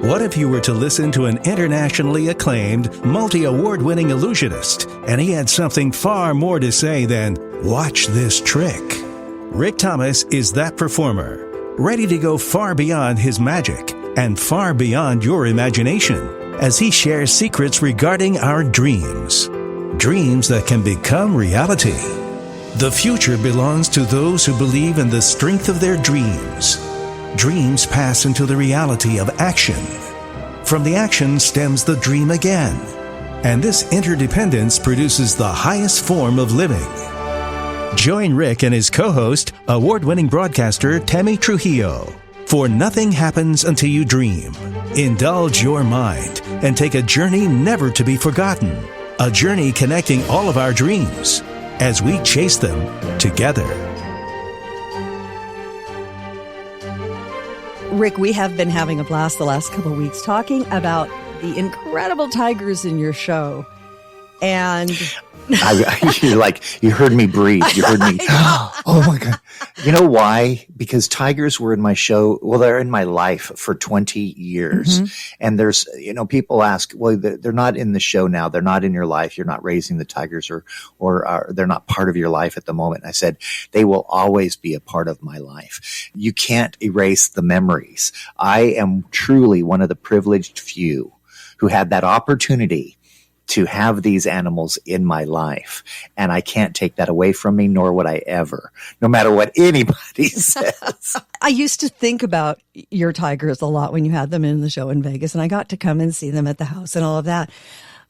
What if you were to listen to an internationally acclaimed, multi-award-winning illusionist, and he had something far more to say than, "Watch this trick"? Rick Thomas is that performer, ready to go far beyond his magic and far beyond your imagination as he shares secrets regarding our dreams. Dreams that can become reality. The future belongs to those who believe in the strength of their dreams. Dreams pass into the reality of action. From the action stems the dream again. And this interdependence produces the highest form of living. Join Rick and his co-host, award-winning broadcaster Tammy Trujillo, for Nothing Happens Until You Dream. Indulge your mind and take a journey never to be forgotten. A journey connecting all of our dreams as we chase them together. Rick, we have been having a blast the last couple of weeks talking about the incredible tigers in your show. And you're like, you heard me breathe. You heard me. Oh my God. You know why? Because tigers were in my show. Well, they're in my life for 20 years. Mm-hmm. And there's, people ask, well, they're not in the show now. They're not in your life. You're not raising the tigers or they're not part of your life at the moment. I said, they will always be a part of my life. You can't erase the memories. I am truly one of the privileged few who had that opportunity to have these animals in my life. And I can't take that away from me, nor would I ever, no matter what anybody says. I used to think about your tigers a lot when you had them in the show in Vegas, and I got to come and see them at the house and all of that.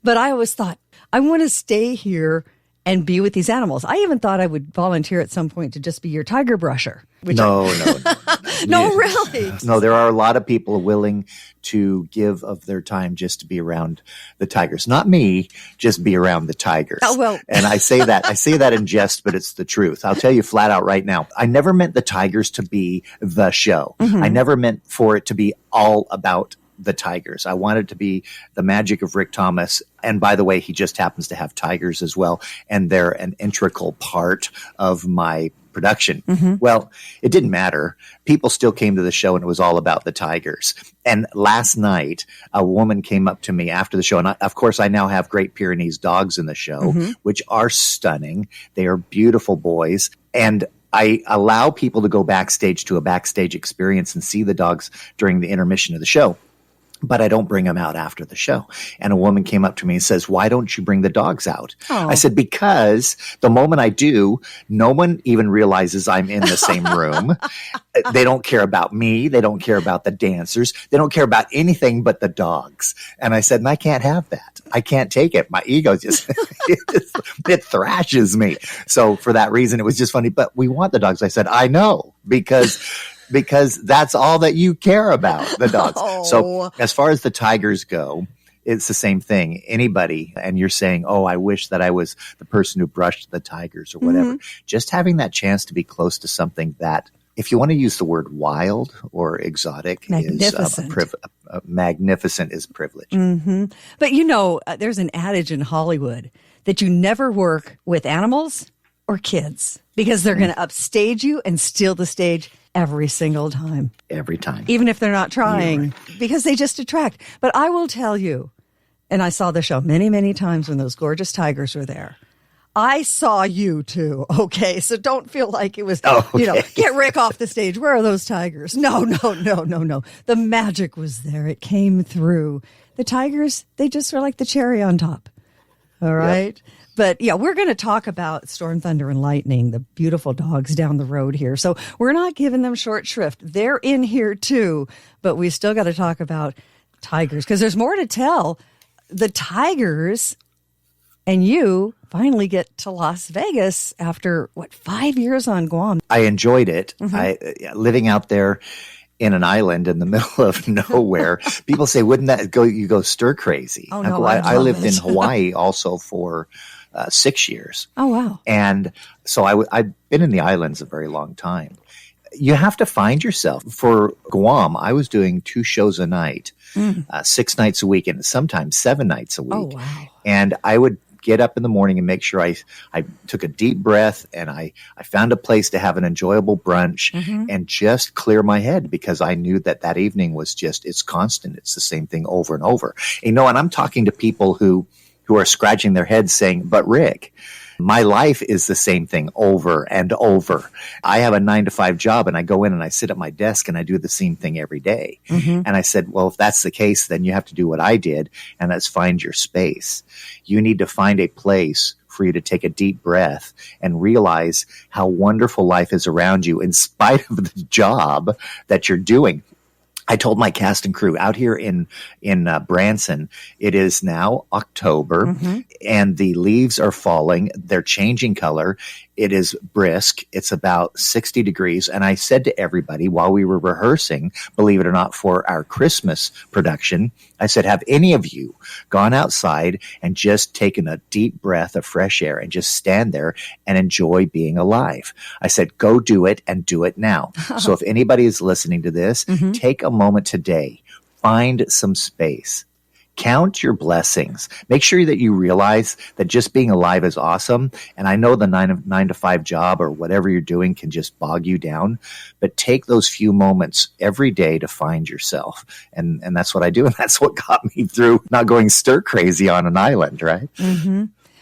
But I always thought, I want to stay here and be with these animals. I even thought I would volunteer at some point to just be your tiger brusher. No. No, really? No, there are a lot of people willing to give of their time just to be around the tigers. Not me, just be around the tigers. Oh, well. And I say that in jest, but it's the truth. I'll tell you flat out right now. I never meant the tigers to be the show. Mm-hmm. I never meant for it to be all about the tigers. I wanted to be the magic of Rick Thomas. And by the way, he just happens to have tigers as well. And they're an integral part of my production. Mm-hmm. Well, it didn't matter. People still came to the show and it was all about the tigers. And last night, a woman came up to me after the show. And of course, I now have Great Pyrenees dogs in the show, mm-hmm. which are stunning. They are beautiful boys. And I allow people to go backstage to a backstage experience and see the dogs during the intermission of the show. But I don't bring them out after the show. And a woman came up to me and says, "Why don't you bring the dogs out?" Oh. I said, because the moment I do, no one even realizes I'm in the same room. They don't care about me. They don't care about the dancers. They don't care about anything but the dogs. And I said, and I can't have that. I can't take it. My ego just, it thrashes me. So for that reason, it was just funny. But we want the dogs. I said, I know, because that's all that you care about, the dogs. Oh. So as far as the tigers go, it's the same thing. Anybody, and you're saying, oh, I wish that I was the person who brushed the tigers or whatever. Mm-hmm. Just having that chance to be close to something that, if you want to use the word wild or exotic, magnificent. is magnificent is privilege. Mm-hmm. But there's an adage in Hollywood that you never work with animals or kids because they're going to upstage you and steal the stage every single time. Every time. Even if they're not trying, right. Because they just attract. But I will tell you, and I saw the show many, many times when those gorgeous tigers were there. I saw you too, okay? So don't feel like it was, get Rick off the stage. Where are those tigers? No. The magic was there. It came through. The tigers, they just are like the cherry on top. All right? Yep. But yeah, we're going to talk about Storm, Thunder, and Lightning, the beautiful dogs down the road here. So we're not giving them short shrift. They're in here too, but we still got to talk about tigers because there's more to tell. The tigers and you finally get to Las Vegas after, 5 years on Guam? I enjoyed it. Mm-hmm. Living out there in an island in the middle of nowhere. People say, wouldn't that you go stir crazy? Oh, no, I lived in Hawaii also for 6 years. Oh, wow. And so I've been in the islands a very long time. You have to find yourself. For Guam, I was doing 2 shows a night, 6 nights a week, and sometimes 7 nights a week. Oh, wow. And I would get up in the morning and make sure I took a deep breath and I found a place to have an enjoyable brunch and just clear my head, because I knew that evening was just, it's constant. It's the same thing over and over. And I'm talking to people who are scratching their heads saying, but Rick, my life is the same thing over and over. I have a 9-to-5 job and I go in and I sit at my desk and I do the same thing every day. And I said, well, if that's the case, then you have to do what I did, and that's find your space. You need to find a place for you to take a deep breath and realize how wonderful life is around you in spite of the job that you're doing. I told my cast and crew out here in Branson, it is now October and the leaves are falling. They're changing color. It is brisk. It's about 60 degrees. And I said to everybody while we were rehearsing, believe it or not, for our Christmas production, I said, have any of you gone outside and just taken a deep breath of fresh air and just stand there and enjoy being alive? I said, go do it, and do it now. So if anybody is listening to this, take a moment today, find some space. Count your blessings. Make sure that you realize that just being alive is awesome. And I know the 9-to-5 job or whatever you're doing can just bog you down, but take those few moments every day to find yourself. And that's what I do. And that's what got me through not going stir crazy on an island, right?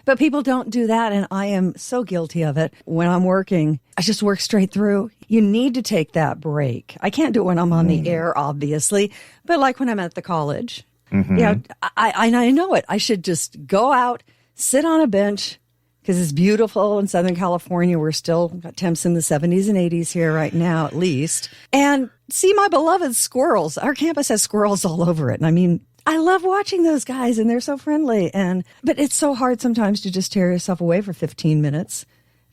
But people don't do that, and I am so guilty of it. When I'm working, I just work straight through. You need to take that break. I can't do it when I'm on the air, obviously, but like when I'm at the college, I know it. I should just go out, sit on a bench, because it's beautiful in Southern California. We're still got temps in the 70s and 80s here right now, at least, and see my beloved squirrels. Our campus has squirrels all over it, and I mean, I love watching those guys, and they're so friendly. But it's so hard sometimes to just tear yourself away for 15 minutes.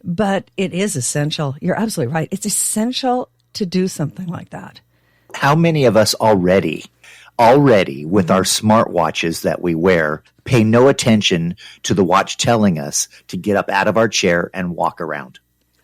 But it is essential. You're absolutely right. It's essential to do something like that. How many of us already with our smartwatches that we wear, pay no attention to the watch telling us to get up out of our chair and walk around?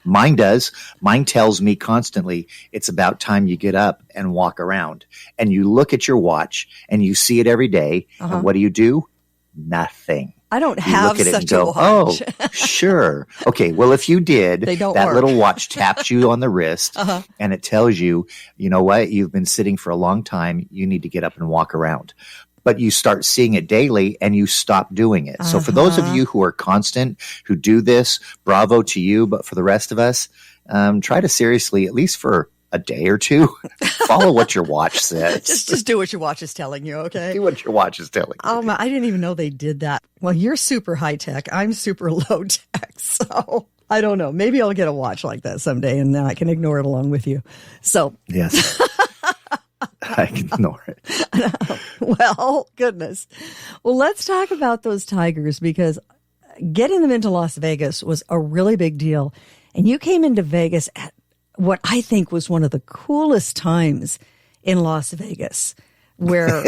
Mine does. Mine tells me constantly, it's about time you get up and walk around. And you look at your watch and you see it every day. And what do? Nothing. I don't You have look at it such and go, a watch. oh, sure. Okay, well, if you did, They don't that work. little watch taps you on the wrist and it tells you, you know what, you've been sitting for a long time. You need to get up and walk around. But you start seeing it daily and you stop doing it. So for those of you who are constant, who do this, bravo to you. But for the rest of us, try to seriously, at least for a day or two, follow what your watch says. Just do what your watch is telling you, okay? Do what your watch is telling you. Oh, I didn't even know they did that. Well, you're super high tech. I'm super low tech. So I don't know. Maybe I'll get a watch like that someday, and then I can ignore it along with you. So Yes. I can ignore it. Well, goodness. Well, let's talk about those Tigers, because getting them into Las Vegas was a really big deal. And you came into Vegas at what I think was one of the coolest times in Las Vegas, where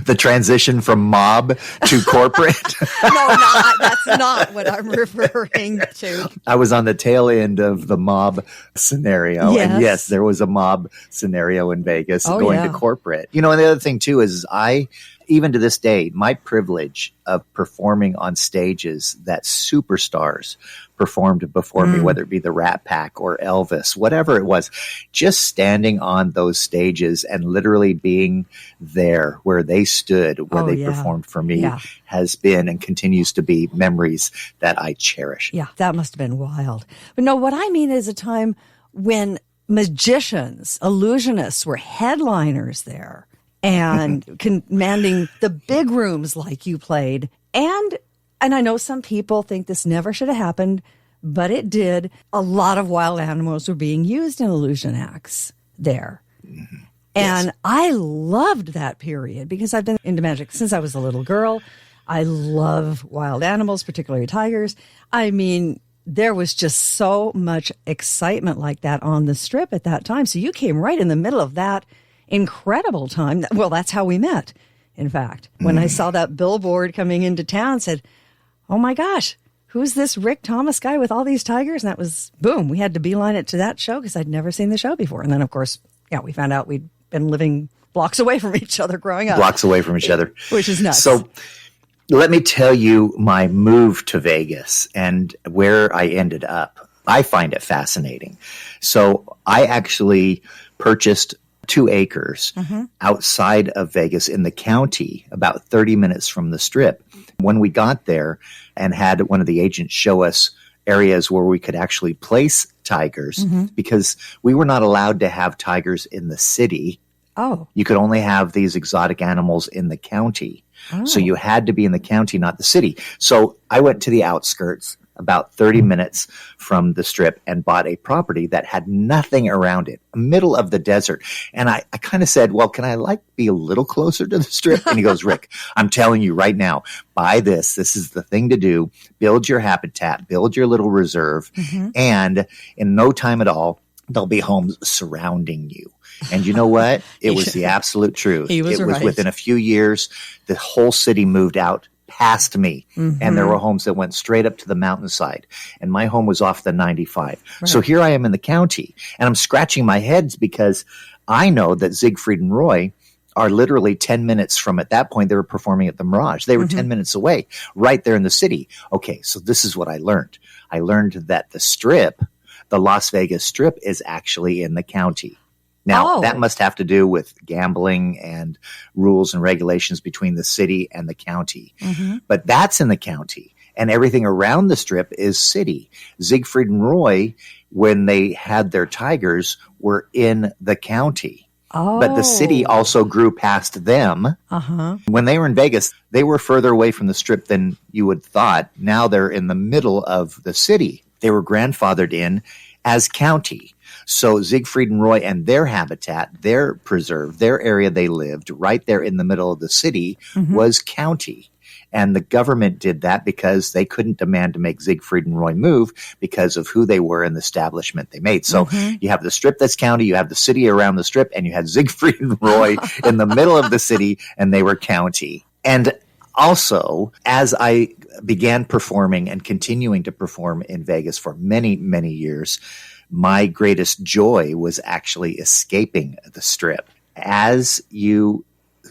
The transition from mob to corporate. that's not what I'm referring to. I was on the tail end of the mob scenario. Yes. And yes, there was a mob scenario in Vegas going yeah. to corporate. And the other thing too is even to this day, my privilege of performing on stages that superstars performed before me, whether it be the Rat Pack or Elvis, whatever it was, just standing on those stages and literally being there where they stood, where they performed for me, has been and continues to be memories that I cherish. Yeah, that must have been wild. But no, what I mean is a time when magicians, illusionists were headliners there and commanding the big rooms like you played. And I know some people think this never should have happened, but it did. A lot of wild animals were being used in illusion acts there. And I loved that period because I've been into magic since I was a little girl. I love wild animals, particularly tigers. I mean, there was just so much excitement like that on the Strip at that time. So you came right in the middle of that incredible time. Well, that's how we met, in fact. When I saw that billboard coming into town, said, oh my gosh, who's this Rick Thomas guy with all these tigers? And that was, boom, we had to beeline it to that show because I'd never seen the show before. And then, of course, we found out we'd been living blocks away from each other growing up. Blocks away from each other. Which is nuts. So Let me tell you my move to Vegas and where I ended up. I find it fascinating. So I actually purchased 2 acres outside of Vegas in the county, about 30 minutes from the Strip. When we got there and had one of the agents show us areas where we could actually place tigers, because we were not allowed to have tigers in the city. Oh. You could only have these exotic animals in the county. Oh. So you had to be in the county, not the city. So I went to the outskirts, about 30 minutes from the Strip, and bought a property that had nothing around it, middle of the desert. And I kind of said, well, can I be a little closer to the Strip? And he goes, Rick, I'm telling you right now, buy this. This is the thing to do. Build your habitat, build your little reserve. And in no time at all, there'll be homes surrounding you. And you know what? It was the absolute truth. He was It was right. within a few years, the whole city moved out past me. And there were homes that went straight up to the mountainside. And my home was off the 95. Right. So here I am in the county, and I'm scratching my heads because I know that Siegfried and Roy are literally 10 minutes from, at that point, they were performing at the Mirage. They were 10 minutes away, right there in the city. Okay, so this is what I learned. I learned that the Strip, the Las Vegas Strip, is actually in the county. Now, that must have to do with gambling and rules and regulations between the city and the county. But that's in the county, and everything around the Strip is city. Siegfried and Roy, when they had their tigers, were in the county. But the city also grew past them. When they were in Vegas, they were further away from the Strip than you would thought. Now they're in the middle of the city. They were grandfathered in as county. So Siegfried and Roy and their habitat, their preserve, their area they lived right there in the middle of the city was county. And the government did that because they couldn't demand to make Siegfried and Roy move because of who they were and the establishment they made. So you have the Strip that's county, you have the city around the Strip, and you had Siegfried and Roy in the middle of the city, and they were county. And also, as I began performing and continuing to perform in Vegas for many, many years, my greatest joy was actually escaping the Strip. As you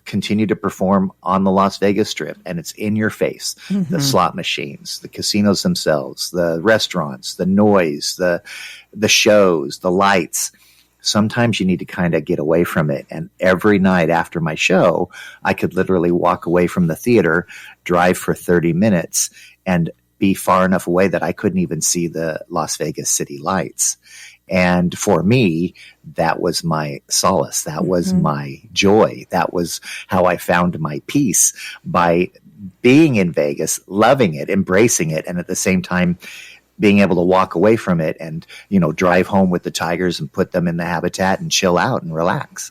continue to perform on the Las Vegas Strip, and it's in your face, the slot machines, the casinos themselves, the restaurants, the noise, the shows, the lights, sometimes you need to kind of get away from it. And every night after my show, I could literally walk away from the theater, drive for 30 minutes, and be far enough away that I couldn't even see the Las Vegas city lights. And for me, that was my solace. That was my joy. That was how I found my peace, by being in Vegas, loving it, embracing it, and at the same time being able to walk away from it and, drive home with the tigers and put them in the habitat and chill out and relax.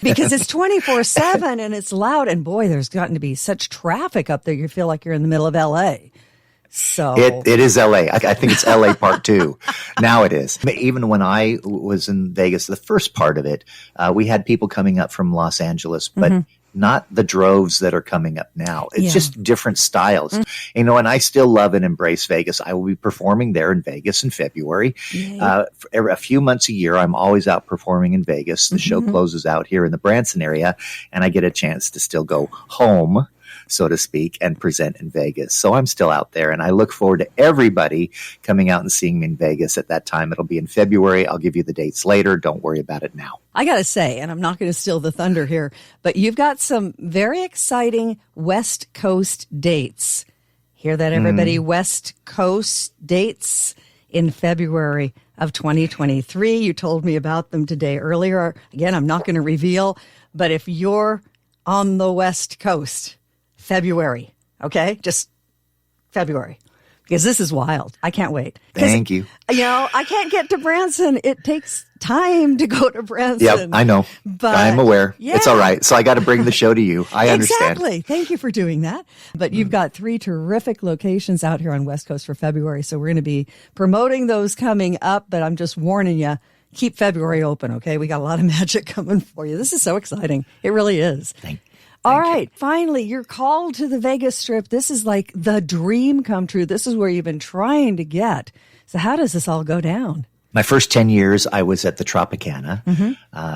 Because it's 24/7 and it's loud. And boy, there's gotten to be such traffic up there. You feel like you're in the middle of LA. So it is LA. I think it's LA part 2. Now it is. Even when I was in Vegas, the first part of it, we had people coming up from Los Angeles, but not the droves that are coming up now. It's just different styles. And I still love and embrace Vegas. I will be performing there in Vegas in February. A few months a year, I'm always out performing in Vegas. The show closes out here in the Branson area, and I get a chance to still go home, so to speak, and present in Vegas. So I'm still out there, and I look forward to everybody coming out and seeing me in Vegas at that time. It'll be in February. I'll give you the dates later. Don't worry about it now. I got to say, and I'm not going to steal the thunder here, but you've got some very exciting West Coast dates. Hear that, everybody? West Coast dates in February of 2023. You told me about them today earlier. Again, I'm not going to reveal, but if you're on the West Coast, February, okay? Just February, because this is wild. I can't wait. Thank you. I can't get to Branson. It takes time to go to Branson. Yep, I know. But I'm aware. yeah. It's all right. So I got to bring the show to you. I understand. Exactly. Thank you for doing that. But you've got 3 terrific locations out here on West Coast for February. So we're going to be promoting those coming up. But I'm just warning you, keep February open, okay? We got a lot of magic coming for you. This is so exciting. It really is. All right. Finally, you're called to the Vegas Strip. This is like the dream come true. This is where you've been trying to get. So how does this all go down? My first 10 years, I was at the Tropicana.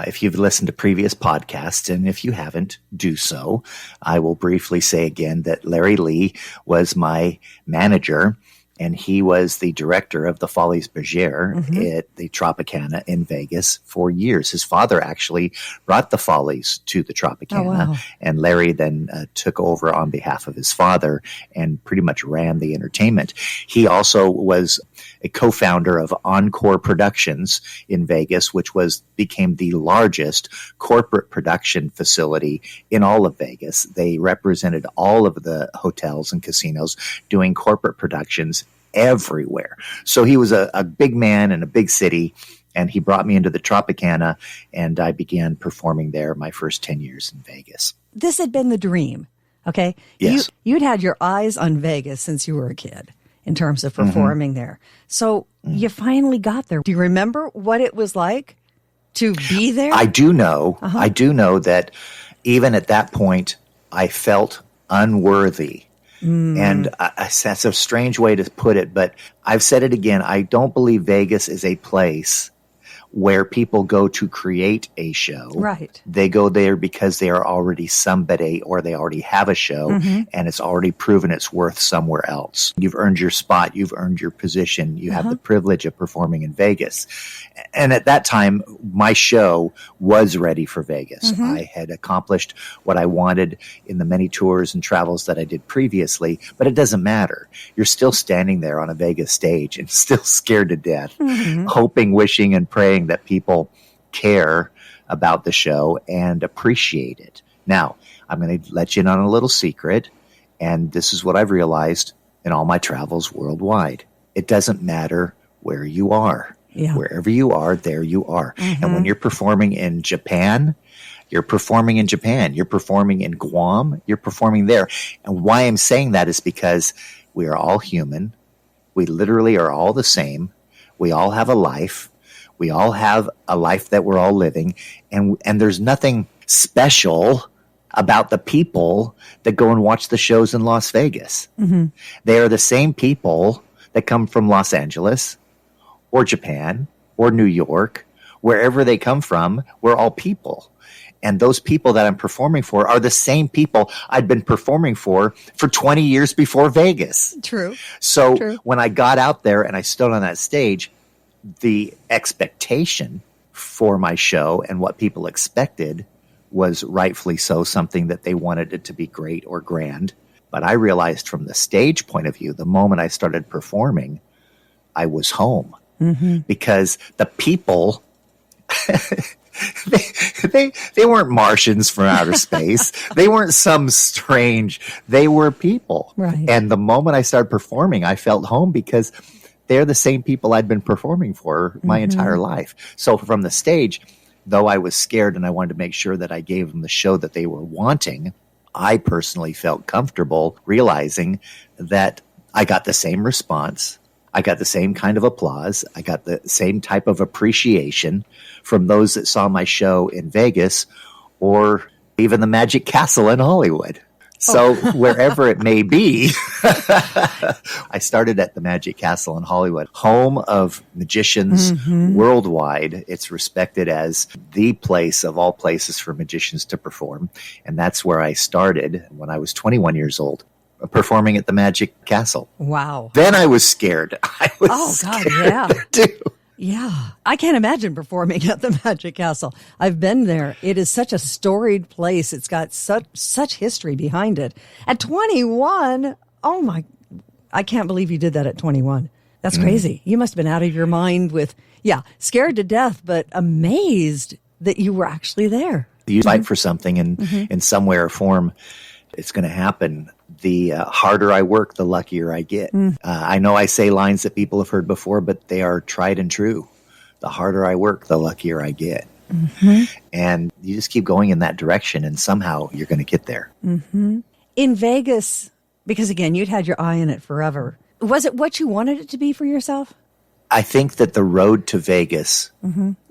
If you've listened to previous podcasts, and if you haven't, do so. I will briefly say again that Larry Lee was my manager, and he was the director of the Folies Bergère at the Tropicana in Vegas for years. His father actually brought the Follies to the Tropicana, and Larry then took over on behalf of his father and pretty much ran the entertainment. He also was a co-founder of Encore Productions in Vegas, which became the largest corporate production facility in all of Vegas. They represented all of the hotels and casinos doing corporate productions everywhere. So he was a big man in a big city, and he brought me into the Tropicana, and I began performing there my first 10 years in Vegas. This had been the dream, okay? Yes. You'd had your eyes on Vegas since you were a kid in terms of performing there. So you finally got there. Do you remember what it was like to be there? I do know. I do know that even at that point, I felt unworthy. And that's a strange way to put it, but I've said it again. I don't believe Vegas is a place where people go to create a show. Right. They go there because they are already somebody, or they already have a show, and it's already proven its worth somewhere else. You've earned your spot. You've earned your position. You have the privilege of performing in Vegas. And at that time, my show was ready for Vegas. I had accomplished what I wanted in the many tours and travels that I did previously, but it doesn't matter. You're still standing there on a Vegas stage and still scared to death, hoping, wishing, and praying that people care about the show and appreciate it. Now, I'm going to let you in on a little secret, and this is what I've realized in all my travels worldwide. It doesn't matter where you are. Yeah. Wherever you are, there you are. And when you're performing in Japan, you're performing in Japan. You're performing in Guam, you're performing there. And why I'm saying that is because we are all human. We literally are all the same. We all have a life. We all have a life that we're all living, and there's nothing special about the people that go and watch the shows in Las Vegas. They are the same people that come from Los Angeles or Japan or New York. Wherever they come from, we're all people. And those people that I'm performing for are the same people I'd been performing for 20 years before Vegas. True. So when I got out there and I stood on that stage, the expectation for my show and what people expected was rightfully so something that they wanted it to be great or grand. But I realized from the stage point of view, the moment I started performing, I was home because the people, they weren't Martians from outer space. They weren't some strange, they were people. Right. And the moment I started performing, I felt home because they're the same people I'd been performing for my entire life. So from the stage, though I was scared and I wanted to make sure that I gave them the show that they were wanting, I personally felt comfortable realizing that I got the same response. I got the same kind of applause. I got the same type of appreciation from those that saw my show in Vegas or even the Magic Castle in Hollywood. So wherever it may be, I started at the Magic Castle in Hollywood, home of magicians worldwide. It's respected as the place of all places for magicians to perform. And that's where I started when I was 21 years old, performing at the Magic Castle. Wow. Then I was scared. I was scared too. Yeah. I can't imagine performing at the Magic Castle. I've been there. It is such a storied place. It's got such history behind it. At 21, oh my, I can't believe you did that at 21. That's crazy. You must have been out of your mind with, scared to death, but amazed that you were actually there. You fight for something in some way or form, it's going to happen. The harder I work, the luckier I get. I know I say lines that people have heard before, but they are tried and true. The harder I work, the luckier I get. And you just keep going in that direction, and somehow you're going to get there. In Vegas, because again, you'd had your eye on it forever. Was it what you wanted it to be for yourself? I think that the road to Vegas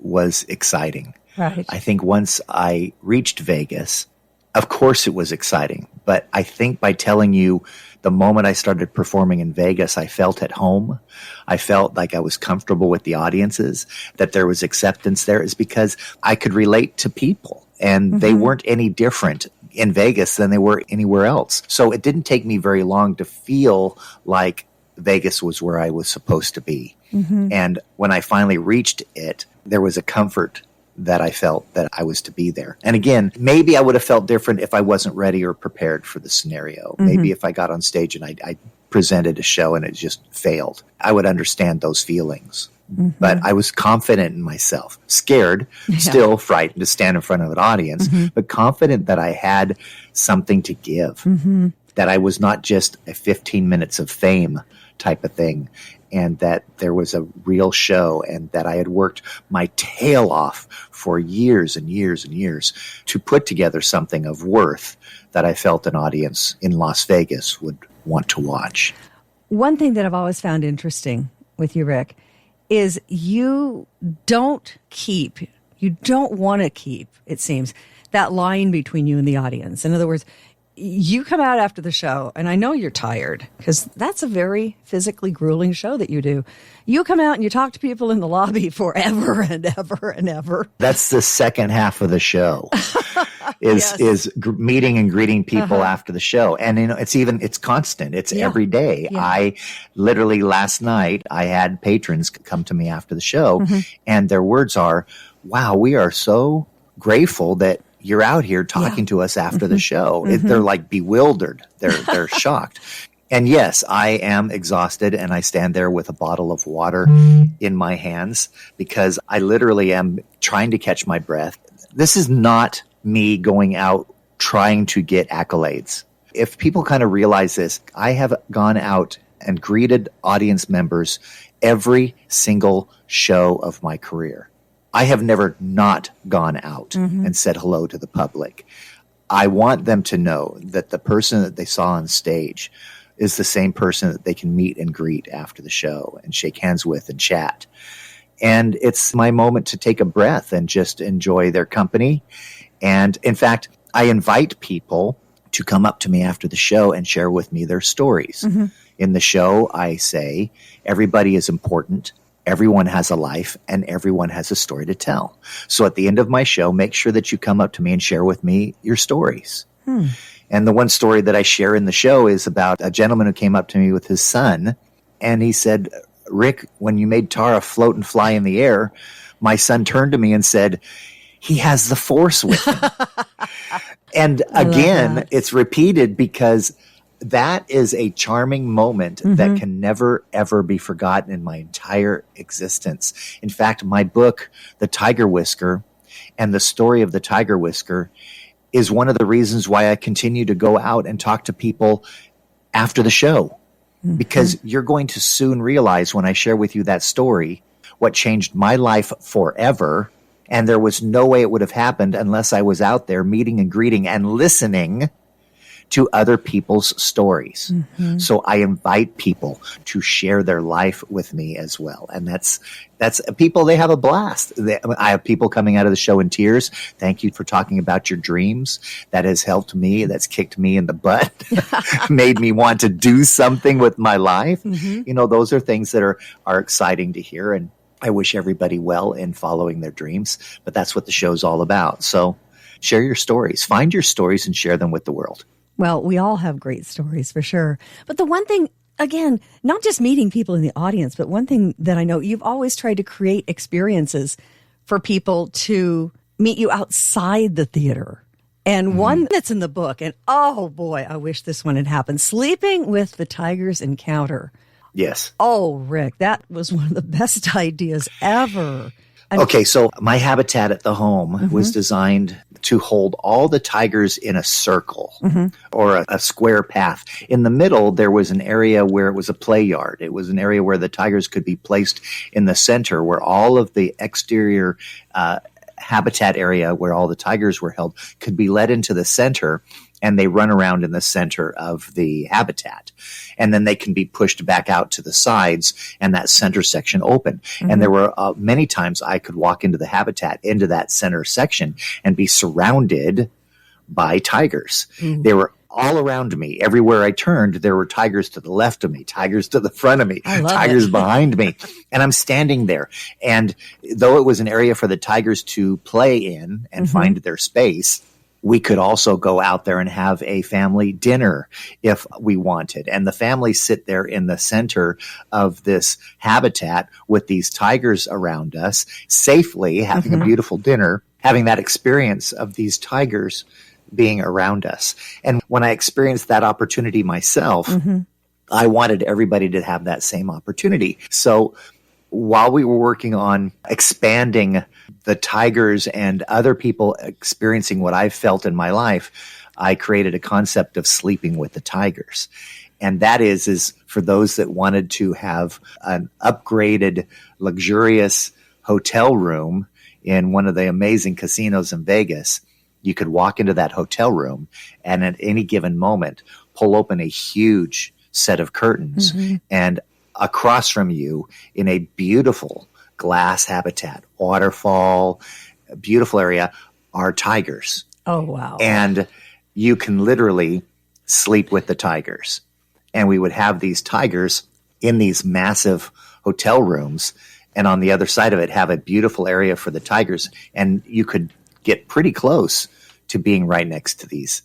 was exciting. Right. I think once I reached Vegas, Of course it was exciting, but I think by telling you the moment I started performing in Vegas, I felt at home. I felt like I was comfortable with the audiences, that there was acceptance there, is because I could relate to people, and they weren't any different in Vegas than they were anywhere else. So it didn't take me very long to feel like Vegas was where I was supposed to be. And when I finally reached it, there was a comfort that I felt that I was to be there. And again, maybe I would have felt different if I wasn't ready or prepared for the scenario. Maybe if I got on stage and I presented a show and it just failed, I would understand those feelings. But I was confident in myself, scared, still frightened to stand in front of an audience, but confident that I had something to give, that I was not just a 15 minutes of fame type of thing, and that there was a real show, and that I had worked my tail off for years and years and years to put together something of worth that I felt an audience in Las Vegas would want to watch. One thing that I've always found interesting with you, Rick, is you don't want to keep, it seems, that line between you and the audience. In other words, you come out after the show, and I know you're tired because that's a very physically grueling show that you do. You come out and you talk to people in the lobby forever and ever and ever. That's the second half of the show. is meeting and greeting people after the show. And it's constant. It's every day. I literally last night I had patrons come to me after the show, and their words are, "Wow, we are so grateful that you're out here talking to us after the show." They're like bewildered. They're shocked. And yes, I am exhausted, and I stand there with a bottle of water in my hands because I literally am trying to catch my breath. This is not me going out trying to get accolades. If people kind of realize this, I have gone out and greeted audience members every single show of my career. I have never not gone out and said hello to the public. I want them to know that the person that they saw on stage is the same person that they can meet and greet after the show and shake hands with and chat. And it's my moment to take a breath and just enjoy their company. And in fact, I invite people to come up to me after the show and share with me their stories. In the show, I say, everybody is important. Everyone has a life, and everyone has a story to tell. So at the end of my show, make sure that you come up to me and share with me your stories. And the one story that I share in the show is about a gentleman who came up to me with his son, and he said, "Rick, when you made Tara float and fly in the air, my son turned to me and said, he has the Force with him." And again, it's repeated because that is a charming moment that can never, ever be forgotten in my entire existence. In fact, my book, The Tiger Whisker, and the story of the Tiger Whisker is one of the reasons why I continue to go out and talk to people after the show. Because you're going to soon realize when I share with you that story, what changed my life forever. And there was no way it would have happened unless I was out there meeting and greeting and listening to other people's stories. So I invite people to share their life with me as well. And that's people, they have a blast. I have people coming out of the show in tears. Thank you for talking about your dreams. That has helped me. That's kicked me in the butt, made me want to do something with my life. Those are things that are exciting to hear. And I wish everybody well in following their dreams, but that's what the show's all about. So share your stories, find your stories and share them with the world. Well, we all have great stories for sure. But the one thing, again, not just meeting people in the audience, but one thing that I know you've always tried to create experiences for people to meet you outside the theater. And one that's in the book, and oh boy, I wish this one had happened, Sleeping with the Tiger's Encounter. Yes. Oh, Rick, that was one of the best ideas ever. Okay, so my habitat at the home was designed to hold all the tigers in a circle or a square path. In the middle, there was an area where it was a play yard. It was an area where the tigers could be placed in the center, where all of the exterior habitat area where all the tigers were held could be led into the center, and they run around in the center of the habitat. And then they can be pushed back out to the sides and that center section open. And there were many times I could walk into the habitat, into that center section, and be surrounded by tigers. They were all around me. Everywhere I turned, there were tigers to the left of me, tigers to the front of me, tigers behind me. And I'm standing there. And though it was an area for the tigers to play in and find their space, we could also go out there and have a family dinner if we wanted. And the families sit there in the center of this habitat with these tigers around us, safely having a beautiful dinner, having that experience of these tigers being around us. And when I experienced that opportunity myself, I wanted everybody to have that same opportunity. So while we were working on expanding the tigers and other people experiencing what I felt in my life, I created a concept of sleeping with the tigers. And that is for those that wanted to have an upgraded, luxurious hotel room in one of the amazing casinos in Vegas. You could walk into that hotel room and at any given moment, pull open a huge set of curtains and across from you in a beautiful glass habitat, waterfall, beautiful area, are tigers. Oh, wow. And you can literally sleep with the tigers. And we would have these tigers in these massive hotel rooms. And on the other side of it, have a beautiful area for the tigers. And you could get pretty close to being right next to these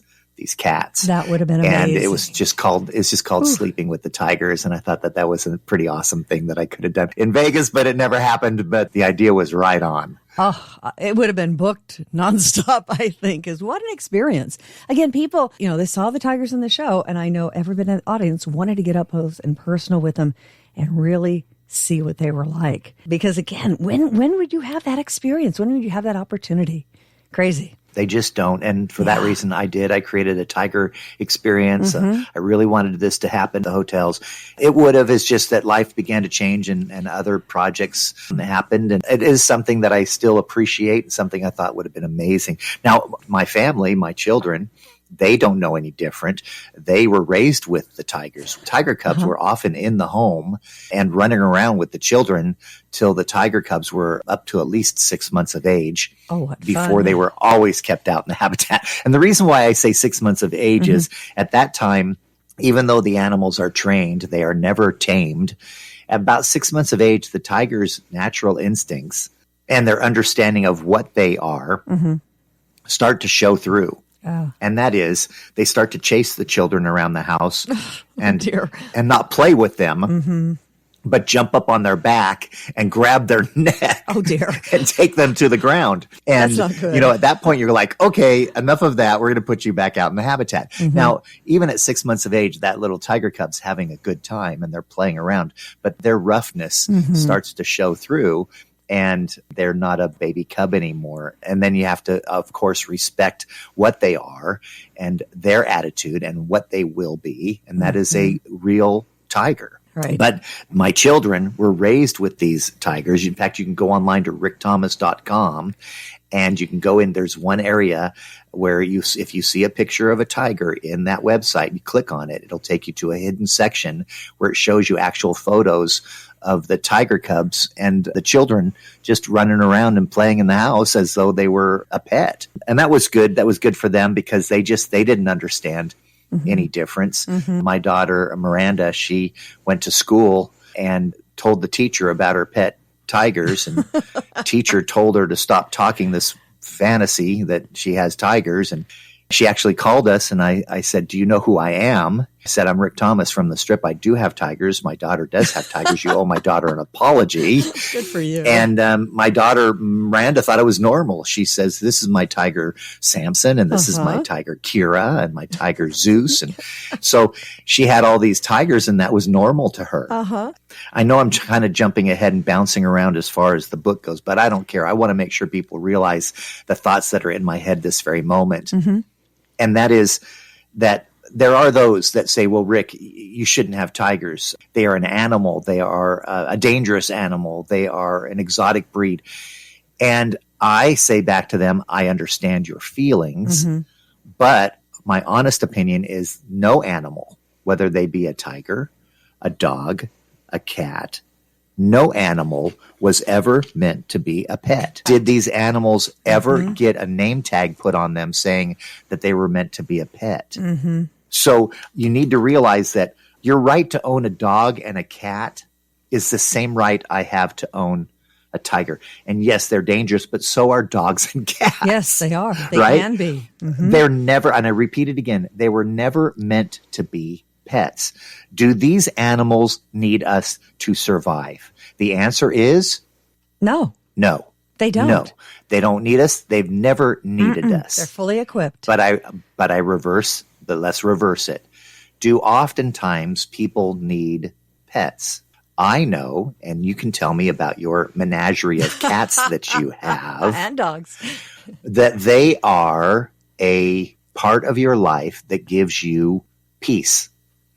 cats. That would have been amazing. And it's just called Sleeping with the Tigers. And I thought that was a pretty awesome thing that I could have done in Vegas, but it never happened. But the idea was right on. Oh, it would have been booked nonstop, I think, because what an experience. Again, people, they saw the tigers in the show, and I know everybody in the audience wanted to get up close and personal with them and really see what they were like. Because again, when would you have that experience? When would you have that opportunity? Crazy. They just don't. And for that reason, I created a tiger experience. I really wanted this to happen to hotels. It would have. It's just that life began to change and other projects happened. And it is something that I still appreciate, something I thought would have been amazing. Now, my family, my children, they don't know any different. They were raised with the tigers. Tiger cubs were often in the home and running around with the children till the tiger cubs were up to at least 6 months of age. Oh, what before fun. They were always kept out in the habitat. And the reason why I say 6 months of age is at that time, even though the animals are trained, they are never tamed. At about 6 months of age, the tiger's natural instincts and their understanding of what they are start to show through. Oh. And that is, they start to chase the children around the house and dear. and not play with them, but jump up on their back and grab their neck. Oh, dear. And take them to the ground. And, That's not good. at that point, you're like, okay, enough of that. We're going to put you back out in the habitat. Now, even at 6 months of age, that little tiger cub's having a good time and they're playing around, but their roughness starts to show through. And they're not a baby cub anymore. And then you have to, of course, respect what they are and their attitude and what they will be. And that is a real tiger. Right. But my children were raised with these tigers. In fact, you can go online to rickthomas.com and you can go in. There's one area where if you see a picture of a tiger in that website, you click on it, it'll take you to a hidden section where it shows you actual photos of the tiger cubs and the children just running around and playing in the house as though they were a pet. And that was good. That was good for them because they didn't understand any difference. My daughter, Miranda, she went to school and told the teacher about her pet tigers, and teacher told her to stop talking this fantasy that she has tigers. And she actually called us, and I said, do you know who I am? I said, I'm Rick Thomas from the strip. I do have tigers. My daughter does have tigers. You owe my daughter an apology. Good for you. And my daughter, Miranda, thought it was normal. She says, this is my tiger Samson, and this is my tiger Kira, and my tiger Zeus. And so she had all these tigers, and that was normal to her. I know I'm kind of jumping ahead and bouncing around as far as the book goes, but I don't care. I want to make sure people realize the thoughts that are in my head this very moment. And that is that there are those that say, well, Rick, you shouldn't have tigers. They are an animal. They are a dangerous animal. They are an exotic breed. And I say back to them, I understand your feelings, but my honest opinion is no animal, whether they be a tiger, a dog, a cat, No animal was ever meant to be a pet. Did these animals ever get a name tag put on them saying that they were meant to be a pet? Mm-hmm. So you need to realize that your right to own a dog and a cat is the same right I have to own a tiger. And yes, they're dangerous, but so are dogs and cats. Yes, they are. They right? can be. Mm-hmm. They're never, and I repeat it again, they were never meant to be pets. Do these animals need us to survive? The answer is no. No. They don't. No. They don't need us. They've never needed us. They're fully equipped. But let's reverse it. Do oftentimes people need pets? I know, and you can tell me about your menagerie of cats that you have. And dogs. That they are a part of your life that gives you peace.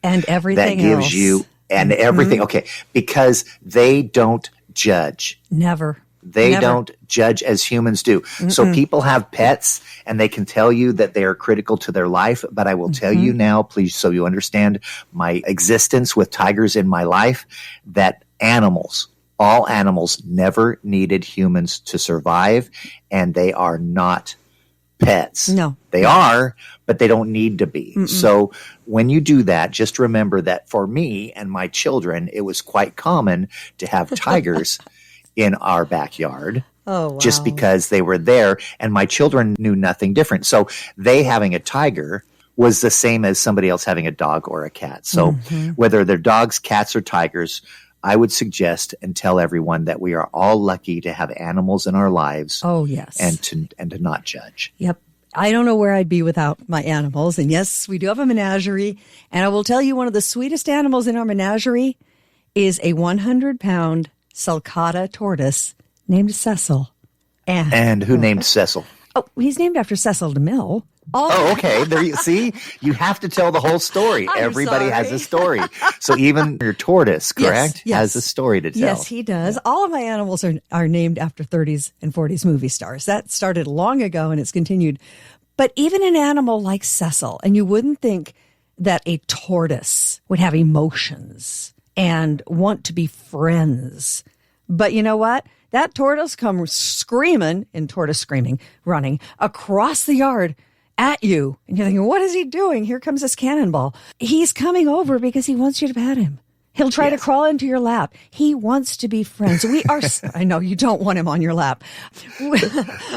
And everything that gives else. you and everything. Okay, because they don't judge. Never. They Never. don't judge as humans do. So people have pets and they can tell you that they are critical to their life. But I will tell you now, please, so you understand my existence with tigers in my life, that all animals never needed humans to survive, and they are not pets. No. They are, but they don't need to be. So when you do that, just remember that for me and my children, it was quite common to have tigers in our backyard. Oh, wow. Just because they were there, and my children knew nothing different. So they having a tiger was the same as somebody else having a dog or a cat. So whether they're dogs, cats, or tigers, I would suggest and tell everyone that we are all lucky to have animals in our lives. Oh, yes. And to not judge. Yep. I don't know where I'd be without my animals. And yes, we do have a menagerie. And I will tell you, one of the sweetest animals in our menagerie is a 100-pound sulcata tortoise named Cecil. And who named Cecil? Oh, he's named after Cecil DeMille. Oh, okay. There you see, you have to tell the whole story. I'm Everybody sorry. has a story. So even your tortoise, correct, Yes. has a story to tell. Yes, he does. All of my animals are named after 30s and 40s movie stars. That started long ago and it's continued. But even an animal like Cecil, and you wouldn't think that a tortoise would have emotions and want to be friends. But you know what? That tortoise comes screaming, running across the yard at you. And you're thinking, what is he doing? Here comes this cannonball. He's coming over because he wants you to pet him. He'll try to crawl into your lap. He wants to be friends. We are, I know you don't want him on your lap.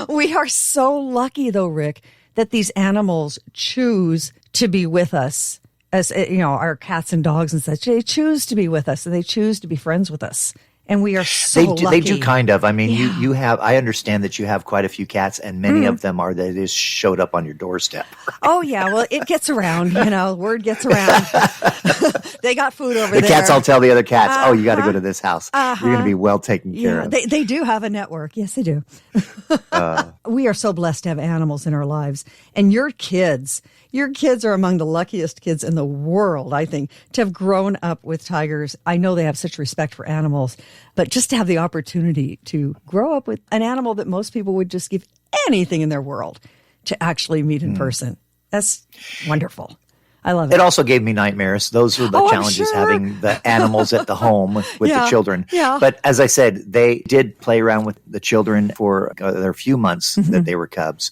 We are so lucky though, Rick, that these animals choose to be with us. As you know, our cats and dogs and such, they choose to be with us and they choose to be friends with us. And we are so lucky. They do kind of. I mean, you have, I understand that you have quite a few cats, and many of them are that just showed up on your doorstep. Oh, yeah. Well, it gets around, word gets around. They got food over there. The cats all tell the other cats, oh, you got to go to this house. You're going to be well taken care of. They do have a network. Yes, they do. We are so blessed to have animals in our lives. And your kids are among the luckiest kids in the world, I think, to have grown up with tigers. I know they have such respect for animals, but just to have the opportunity to grow up with an animal that most people would just give anything in their world to actually meet in person. That's wonderful. I love it. It also gave me nightmares. Those were the challenges, having the animals at the home with the children. Yeah. But as I said, they did play around with the children for their few months that they were cubs.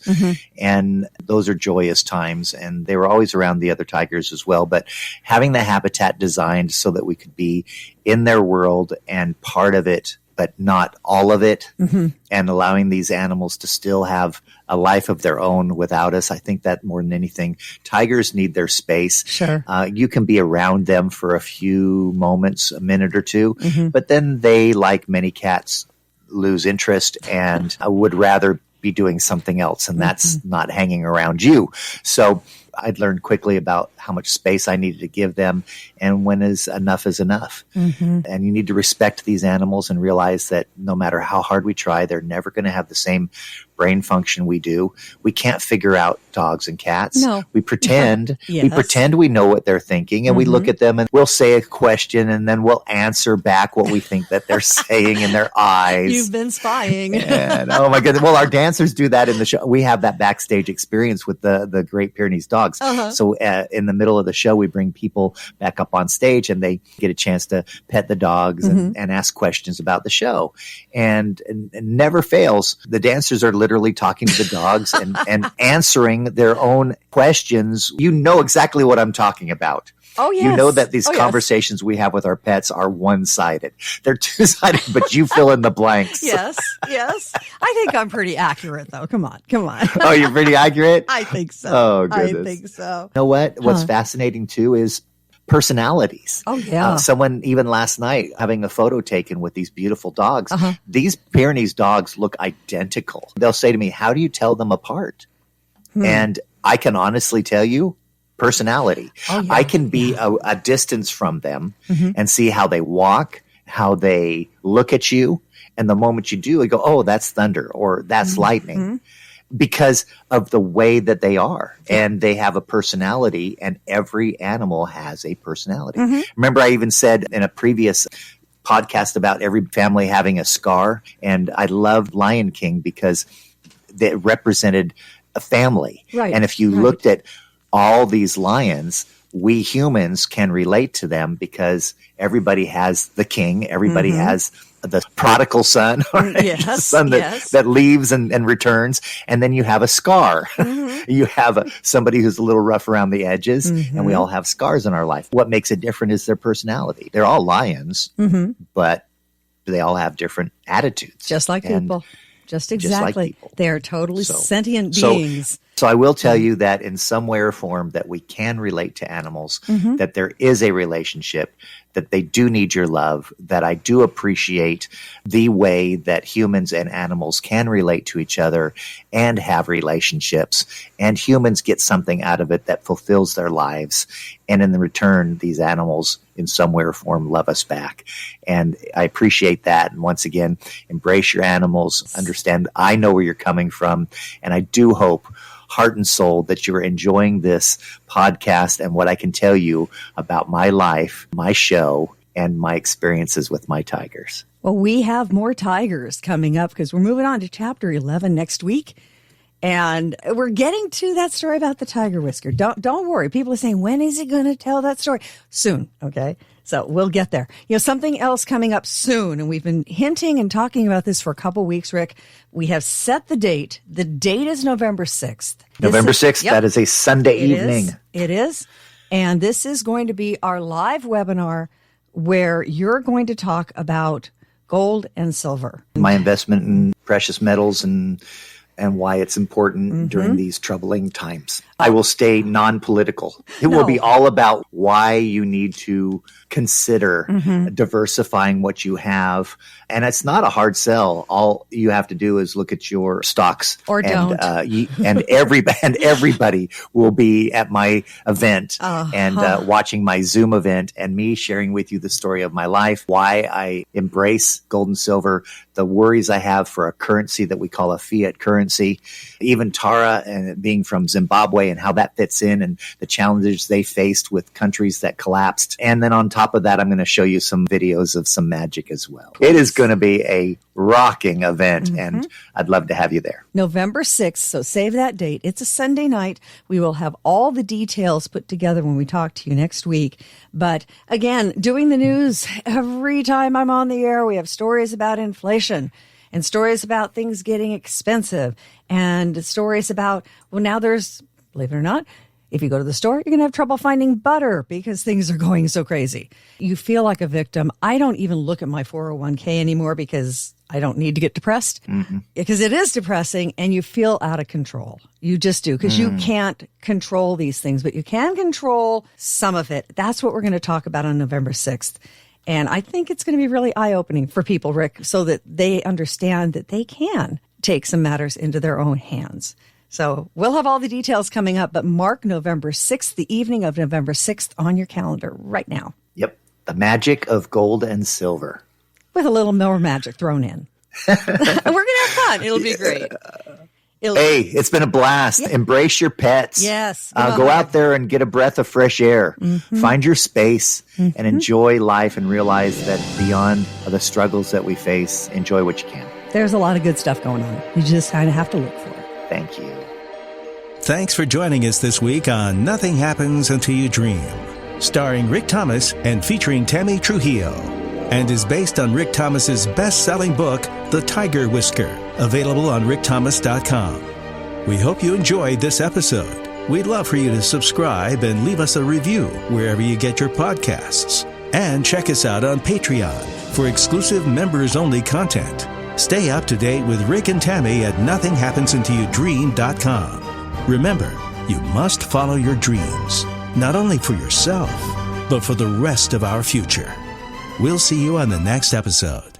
And those are joyous times. And they were always around the other tigers as well. But having the habitat designed so that we could be in their world and part of it, but not all of it, and allowing these animals to still have a life of their own without us. I think that more than anything, tigers need their space. Sure. You can be around them for a few moments, a minute or two, but then they, like many cats, lose interest and would rather be doing something else, and that's not hanging around you. So I'd learned quickly about how much space I needed to give them and when is enough. And you need to respect these animals and realize that no matter how hard we try, they're never going to have the same brain function we do, we can't figure out dogs and cats. No. We pretend, Yes. we pretend we know what they're thinking, and we look at them and we'll say a question and then we'll answer back what we think that they're saying in their eyes. You've been spying. And oh my goodness. Well, our dancers do that in the show. We have that backstage experience with the Great Pyrenees dogs. So in the middle of the show, we bring people back up on stage and they get a chance to pet the dogs and ask questions about the show. And never fails. The dancers are literally talking to the dogs and answering their own questions. You know exactly what I'm talking about. Oh, yes. You know that these yes. conversations we have with our pets are one-sided. They're two-sided, but you fill in the blanks. Yes. I think I'm pretty accurate, though. Come on. Oh, you're pretty accurate? I think so. Oh, goodness. I think so. You know what? What's fascinating, too, is personalities. Oh, yeah. Someone, even last night, having a photo taken with these beautiful dogs. These Pyrenees dogs look identical. They'll say to me, how do you tell them apart? And I can honestly tell you, personality. Oh, yeah. I can be a distance from them and see how they walk, how they look at you. And the moment you do, I go, oh, that's thunder or that's lightning, because of the way that they are. And they have a personality, and every animal has a personality. Remember, I even said in a previous podcast about every family having a scar. And I loved Lion King because it represented a family. Right. And if you looked at all these lions, we humans can relate to them because everybody has the king, everybody has the prodigal son, right? The son that leaves and returns, and then you have a scar. You have somebody who's a little rough around the edges, and we all have scars in our life. What makes it different is their personality. They're all lions, but they all have different attitudes. Just like people. Just exactly. Like people. They are totally sentient beings. So I will tell you that in some way or form that we can relate to animals, that there is a relationship, that they do need your love, that I do appreciate the way that humans and animals can relate to each other and have relationships, and humans get something out of it that fulfills their lives. And in the return, these animals in some way or form love us back. And I appreciate that. And once again, embrace your animals, understand I know where you're coming from. And I do hope, heart and soul, that you're enjoying this podcast and what I can tell you about my life, my show, and my experiences with my tigers. Well, we have more tigers coming up because we're moving on to chapter 11 next week. And we're getting to that story about the tiger whisker. Don't worry. People are saying, when is he going to tell that story? Soon. Okay. So we'll get there. You know, something else coming up soon. And we've been hinting and talking about this for a couple weeks, Rick. We have set the date. The date is November 6th. November 6th. Yep. That is a Sunday evening. It is. And this is going to be our live webinar where you're going to talk about gold and silver. My investment in precious metals and why it's important during these troubling times. I will stay non-political. It will be all about why you need to consider diversifying what you have. And it's not a hard sell. All you have to do is look at your stocks. Or don't. And everybody will be at my event and watching my Zoom event and me sharing with you the story of my life, why I embrace gold and silver, the worries I have for a currency that we call a fiat currency, even Tara and being from Zimbabwe and how that fits in and the challenges they faced with countries that collapsed. And then on top of that, I'm going to show you some videos of some magic as well. It is going to be a rocking event, and I'd love to have you there. November 6th, so save that date. It's a Sunday night. We will have all the details put together when we talk to you next week. But again, doing the news, every time I'm on the air, we have stories about inflation and stories about things getting expensive and stories about, well, now there's, believe it or not, if you go to the store, you're going to have trouble finding butter because things are going so crazy. You feel like a victim. I don't even look at my 401k anymore because I don't need to get depressed, because it is depressing and you feel out of control. You just do, because you can't control these things, but you can control some of it. That's what we're going to talk about on November 6th. And I think it's going to be really eye-opening for people, Rick, so that they understand that they can take some matters into their own hands. So we'll have all the details coming up, but mark November 6th, the evening of November 6th on your calendar right now. Yep. The magic of gold and silver. With a little more magic thrown in. We're going to have fun. It'll be great. Hey, it's been a blast. Yeah. Embrace your pets. Yes. Go out there and get a breath of fresh air. Find your space and enjoy life and realize that beyond the struggles that we face, enjoy what you can. There's a lot of good stuff going on. You just kind of have to look for it. Thank you. Thanks for joining us this week on Nothing Happens Until You Dream, starring Rick Thomas and featuring Tammy Trujillo, and is based on Rick Thomas's best-selling book, The Tiger Whisker, available on rickthomas.com. We hope you enjoyed this episode. We'd love for you to subscribe and leave us a review wherever you get your podcasts. And check us out on Patreon for exclusive members-only content. Stay up to date with Rick and Tammy at nothinghappensUntilYouDream.com. Remember, you must follow your dreams, not only for yourself, but for the rest of our future. We'll see you on the next episode.